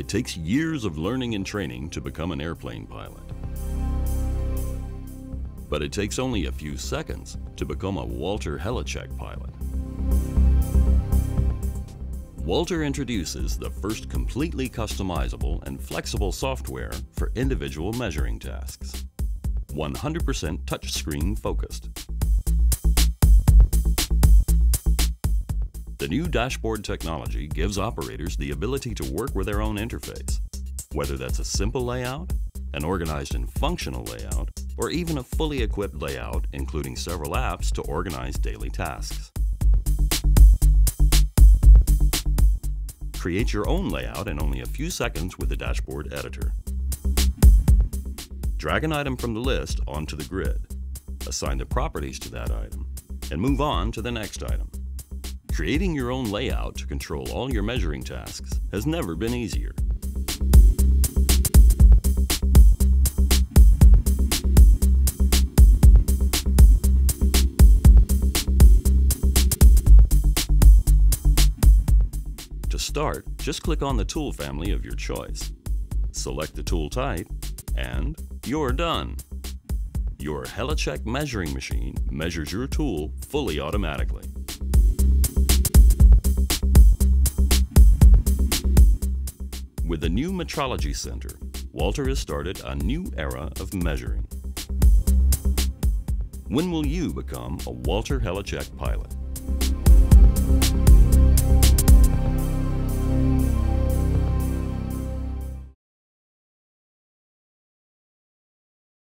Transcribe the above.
It takes years of learning and training to become an airplane pilot. But it takes only a few seconds to become a Walter HELICHECK pilot. Walter introduces the first completely customizable and flexible software for individual measuring tasks. 100% touchscreen focused. The new dashboard technology gives operators the ability to work with their own interface, whether that's a simple layout, an organized and functional layout, or even a fully equipped layout including several apps to organize daily tasks. Create your own layout in only a few seconds with the dashboard editor. Drag an item from the list onto the grid, assign the properties to that item, and move on to the next item. Creating your own layout to control all your measuring tasks has never been easier. To start, just click on the tool family of your choice. Select the tool type, and you're done. Your HELICHECK measuring machine measures your tool fully automatically. With the new Metrology Center, Walter has started a new era of measuring. When will you become a Walter HELICHECK pilot?